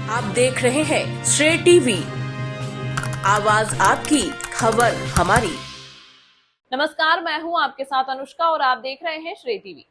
आप देख रहे हैं श्रेय टीवी, आवाज आपकी, खबर हमारी। नमस्कार, मैं हूं आपके साथ अनुष्का और आप देख रहे हैं श्रेय टीवी।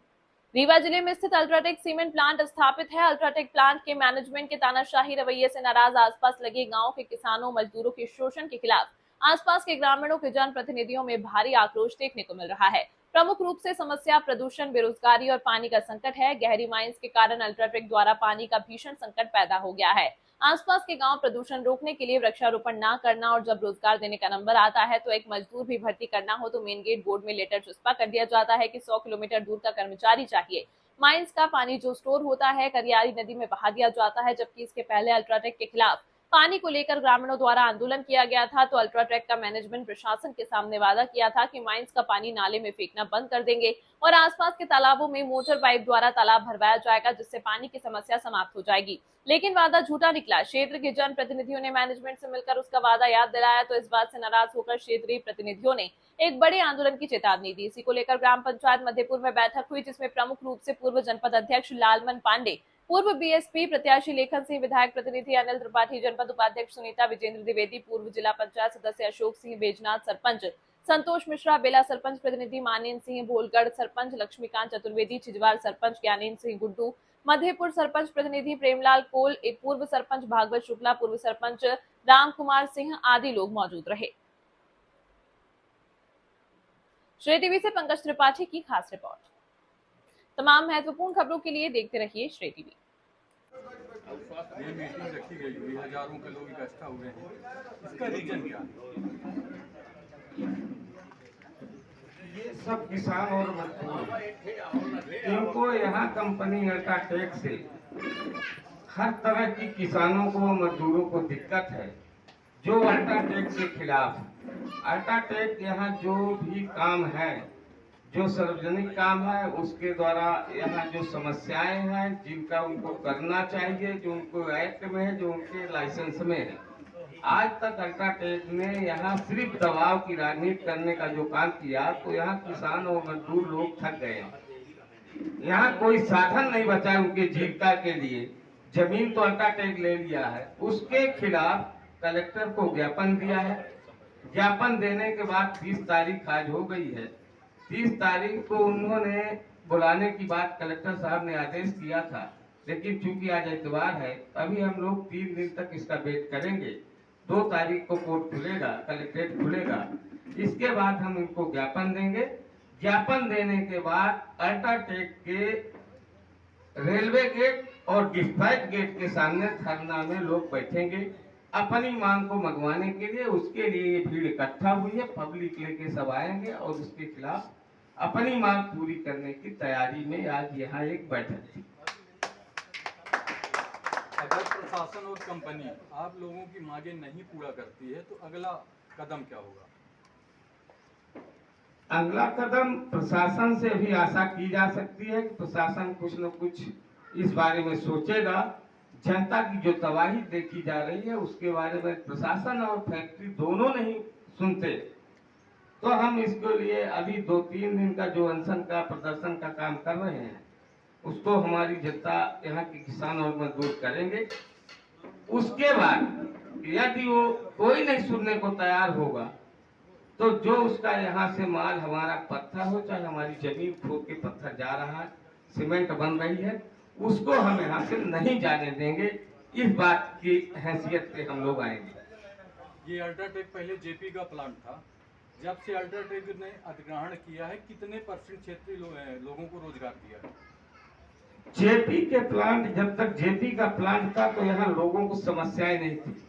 रीवा जिले में स्थित अल्ट्राटेक सीमेंट प्लांट स्थापित है। अल्ट्राटेक प्लांट के मैनेजमेंट के तानाशाही रवैये से नाराज आसपास लगे गांव के किसानों मजदूरों के शोषण के खिलाफ आसपास के ग्रामीणों के जनप्रतिनिधियों में भारी आक्रोश देखने को मिल रहा है। प्रमुख रूप से समस्या प्रदूषण, बेरोजगारी और पानी का संकट है। गहरी माइंस के कारण अल्ट्राटेक द्वारा पानी का भीषण संकट पैदा हो गया है। आसपास के गांव प्रदूषण रोकने के लिए वृक्षारोपण न करना और जब रोजगार देने का नंबर आता है तो एक मजदूर भी भर्ती करना हो तो मेन गेट बोर्ड में लेटर चुस्पा कर दिया जाता है कि 100 किलोमीटर दूर का कर्मचारी चाहिए। माइंस का पानी जो स्टोर होता है करियारी नदी में बहा दिया जाता है, जबकि इसके पहले अल्ट्राटेक के खिलाफ पानी को लेकर ग्रामीणों द्वारा आंदोलन किया गया था तो अल्ट्राटेक का मैनेजमेंट प्रशासन के सामने वादा किया था कि माइंस का पानी नाले में फेंकना बंद कर देंगे और आसपास के तालाबों में मोटर पाइप द्वारा तालाब भरवाया जाएगा, जिससे पानी की समस्या समाप्त हो जाएगी। लेकिन वादा झूठा निकला। क्षेत्र के जनप्रतिनिधियों ने मैनेजमेंट से मिलकर उसका वादा याद दिलाया तो इस बात से नाराज होकर क्षेत्रीय प्रतिनिधियों ने एक बड़े आंदोलन की चेतावनी दी। इसी को लेकर ग्राम पंचायत मध्यपुर में बैठक हुई, जिसमें प्रमुख रूप से पूर्व जनपद अध्यक्ष लालमन पांडे, पूर्व बीएसपी प्रत्याशी लेखन सिंह, विधायक प्रतिनिधि अनिल त्रिपाठी, जनपद उपाध्यक्ष सुनीता विजेंद्र द्विवेदी, पूर्व जिला पंचायत सदस्य अशोक सिंह बैजनाथ, सरपंच संतोष मिश्रा, बेला सरपंच प्रतिनिधि मानेन सिंह, भोलगढ़ सरपंच लक्ष्मीकांत चतुर्वेदी, छिजवार सरपंच ज्ञानेन सिंह गुड्डू, मधेपुर सरपंच प्रतिनिधि प्रेमलाल कोल, एक पूर्व सरपंच भागवत शुक्ला, पूर्व सरपंच राम कुमार सिंह आदि लोग मौजूद रहे। श्रेय टीवी से पंकज त्रिपाठी की खास रिपोर्ट। तमाम महत्वपूर्ण खबरों के लिए देखते रहिए श्रेय टीवी। ये मीटिंग रखी गई हुई, हजारों के लोग इकट्ठा हुए हैं, इसका रीजन क्या है? ये सब किसान और मजदूर, इनको यहाँ कंपनी अल्ट्राटेक से हर तरह की किसानों को मजदूरों को दिक्कत है, जो अल्ट्राटेक के खिलाफ। अल्ट्राटेक यहाँ जो भी काम है, जो सार्वजनिक काम है, उसके द्वारा यहाँ जो समस्याएं हैं जिनका उनको करना चाहिए, जो उनको एक्ट में है, जो उनके लाइसेंस में है, आज तक अल्ट्राटेक ने यहाँ सिर्फ दबाव की राजनीति करने का जो काम किया तो यहाँ किसान और मजदूर लोग थक गए। यहाँ कोई साधन नहीं बचा उनके जीविका के लिए। जमीन तो अल्ट्राटेक ले लिया है, उसके खिलाफ कलेक्टर को ज्ञापन दिया है। ज्ञापन देने के बाद 30 तारीख आज हो गई है। 30 तारीख को उन्होंने बुलाने की बात कलेक्टर साहब ने आदेश किया था, लेकिन चूंकि आज इतवार है अभी हम लोग 3 दिन तक इसका वेट करेंगे। 2 तारीख को कोर्ट खुलेगा, कलेक्ट्रेट खुलेगा, इसके बाद हम इनको ज्ञापन देंगे। ज्ञापन देने के बाद अल्ट्राटेक के रेलवे गेट और डिस्पैच गेट के सामने धरना में लोग बैठेंगे अपनी मांग को मंगवाने के लिए। उसके लिए ये भीड़ इकट्ठा हुई है, पब्लिक लेके सब आएंगे और उसके खिलाफ अपनी मांग पूरी करने की तैयारी में आज यहाँ एक बैठक थी। अगर प्रशासन और कंपनी आप लोगों की मांगे नहीं पूरा करती है तो अगला कदम क्या होगा? अगला कदम प्रशासन से भी आशा की जा सकती है कि प्रशासन कुछ न कुछ इस बारे में सोचेगा। जनता की जो तबाही देखी जा रही है उसके बारे में प्रशासन और फैक्ट्री दोनों नहीं सुनते, तो हम इसके लिए अभी 2-3 दिन का जो अनशन का प्रदर्शन का काम कर रहे हैं उसको हमारी जनता यहाँ के किसान और मजदूर करेंगे। उसके बाद यदि वो कोई नहीं सुनने को तैयार होगा तो जो उसका यहाँ से माल हमारा पत्थर हो, चाहे हमारी जमीन खोद के पत्थर जा रहा है, सीमेंट बन रही है, उसको हम यहाँ से नहीं जाने देंगे। इस बात की हैसियत से हम लोग आएंगे। ये अल्ट्राटेक पहले जेपी का प्लांट था, जब से अल्ट्राटेक ने अधिग्रहण किया है कितने % क्षेत्रीय लोगों को रोजगार दिया है? जेपी के प्लांट, जब तक जेपी का प्लांट था तो यहाँ लोगों को समस्याएं नहीं थी।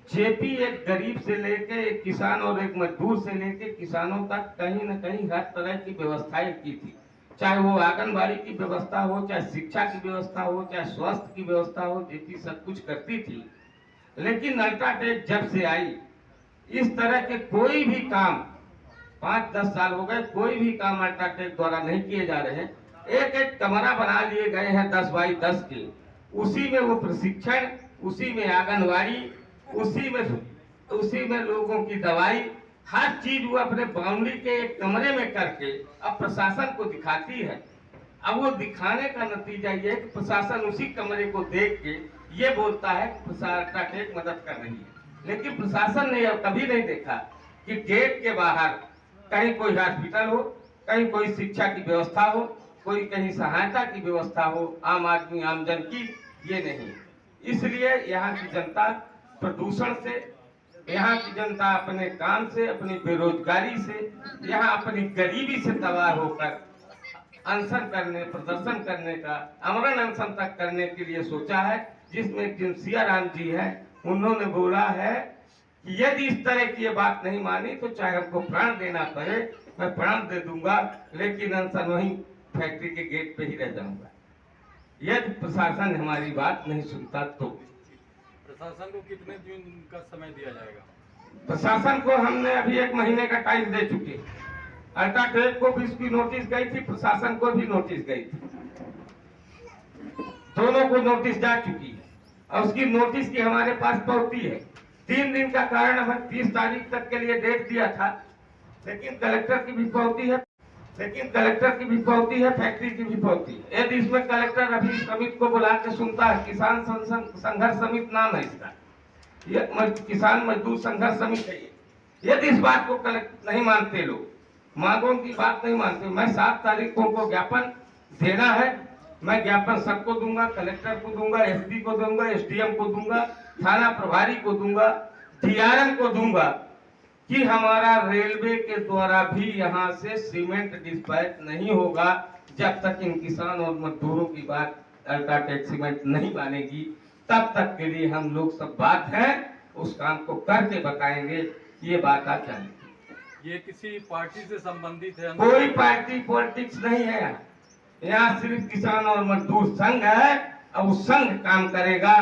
जेपी एक गरीब से लेके एक किसान और एक मजदूर से लेके किसानों तक कहीं न कहीं हर तरह की व्यवस्थाएं की थी, चाहे वो आंगनबाड़ी की व्यवस्था हो, चाहे शिक्षा की व्यवस्था हो, चाहे स्वास्थ्य की व्यवस्था हो, जेपी सब कुछ करती थी। लेकिन अल्ट्राटेक जब से आई, इस तरह के कोई भी काम 5-10 साल हो गए, कोई भी काम अल्ट्राटेक द्वारा नहीं किए जा रहे हैं। एक कमरा बना लिए गए हैं 10 बाई 10 के, उसी में वो प्रशिक्षण, उसी में आंगनबाड़ी, उसी में लोगों की दवाई, हर चीज वो अपने बाउंड्री के एक कमरे में करके अब प्रशासन को दिखाती है अब वो दिखाने का नतीजा ये है कि प्रशासन उसी कमरे को देख के ये बोलता है कि अल्ट्राटेक मदद कर रही है, लेकिन प्रशासन ने कभी नहीं देखा कि गेट के बाहर कहीं कोई हॉस्पिटल हो, कहीं कोई शिक्षा की व्यवस्था हो, कोई कहीं सहायता की व्यवस्था हो आम आदमी आमजन की, ये नहीं। इसलिए यहाँ की जनता प्रदूषण से, यहाँ की जनता अपने काम से, अपनी बेरोजगारी से, यहाँ अपनी गरीबी से तबाह होकर अनशन करने, प्रदर्शन करने का, आमरण अनशन तक करने के लिए सोचा है, जिसमें जिनसिया राम जी है, उन्होंने बोला है कि यदि इस तरह की ये बात नहीं मानी तो चाहे हमको प्राण देना पड़े, मैं प्राण दे दूंगा, लेकिन अनशन वहीं फैक्ट्री के गेट पे ही रह जाऊंगा, यदि प्रशासन हमारी बात नहीं सुनता तो। प्रशासन को कितने दिन का समय दिया जाएगा? प्रशासन को हमने अभी 1 महीने का टाइम दे चुके। अल्ट्राटेक को भी इसकी नोटिस गई थी, प्रशासन को भी नोटिस गई थी, दोनों को नोटिस जा चुकी है और उसकी नोटिस की हमारे पास प्रॉपर्टी है। 3 दिन का कारण हमें 30 तारीख तक के लिए डेट दिया था, लेकिन कलेक्टर की भी प्रॉपर्टी है, फैक्ट्री की भी प्रॉपर्टी है। यदि इसमें कलेक्टर अभी समिति को बुला के सुनता है, किसान संघर्ष समिति नाम है इसका, ये किसान मजदूर संघर्ष समिति है, यदि इस बात को कलेक्टर नहीं मानते, लोग मांगों की बात नहीं मानते, मैं 7 तारीख को ज्ञापन देना है, मैं ज्ञापन सबको दूंगा, कलेक्टर को दूंगा, एसपी को दूंगा, एसडीएम को दूंगा, थाना प्रभारी को दूंगा, डीआरएम को दूंगा कि हमारा रेलवे के द्वारा भी यहाँ से सीमेंट डिस्पैच नहीं होगा जब तक इन किसान और मजदूरों की बात अल्ट्राटेक सीमेंट नहीं मानेगी। तब तक के लिए हम लोग सब बात है उस काम को करके बताएंगे, ये बात आ जाएगी। ये किसी पार्टी से संबंधित है? कोई पार्टी पॉलिटिक्स नहीं है, यहाँ सिर्फ किसान और मजदूर संघ है और उस संघ काम करेगा,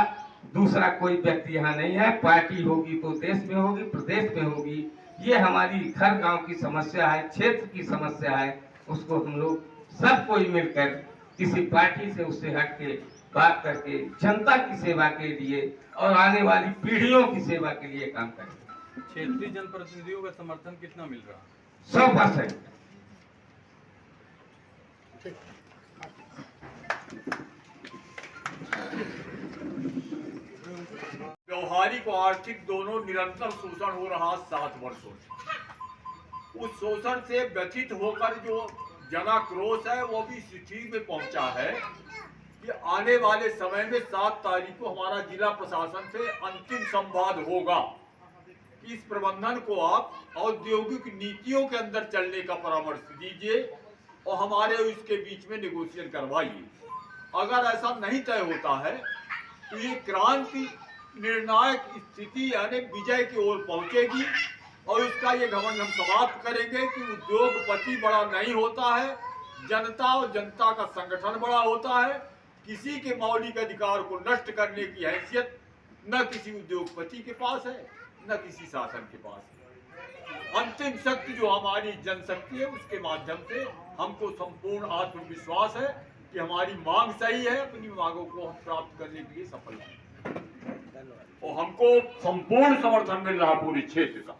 दूसरा कोई व्यक्ति यहाँ नहीं है। पार्टी होगी तो देश में होगी, प्रदेश में होगी, ये हमारी हर गांव की समस्या है, क्षेत्र की समस्या है, उसको हम लोग सब कोई मिलकर किसी पार्टी से उससे हट के बात करके जनता की सेवा के लिए और आने वाली पीढ़ियों की सेवा के लिए काम करेंगे। क्षेत्रीय जनप्रतिनिधियों का समर्थन कितना मिल रहा? 100%। व्यवहारिक और आर्थिक दोनों निरंतर शोषण हो रहा 7 वर्षों से। उस शोषण से व्यथित होकर जो जनाक्रोश है वो भी स्थिति में पहुंचा है कि आने वाले समय में 7 तारीख को हमारा जिला प्रशासन से अंतिम संवाद होगा कि इस प्रबंधन को आप औद्योगिक नीतियों के अंदर चलने का परामर्श दीजिए और हमारे इसके बीच में नेगोशिएशन करवाइए। अगर ऐसा नहीं तय होता है तो ये क्रांति निर्णायक स्थिति यानी विजय की ओर पहुंचेगी और इसका ये घमंड हम समाप्त करेंगे कि उद्योगपति बड़ा नहीं होता है, जनता और जनता का संगठन बड़ा होता है। किसी के मौलिक अधिकार को नष्ट करने की हैसियत न किसी उद्योगपति के पास है न किसी शासन के पास है। अंतिम शक्ति जो हमारी जनशक्ति है उसके माध्यम से हमको संपूर्ण आत्मविश्वास है कि हमारी मांग सही है, अपनी मांगों को हम प्राप्त करने के लिए सफल हैं और हमको संपूर्ण समर्थन मिल रहा पूरे क्षेत्र का।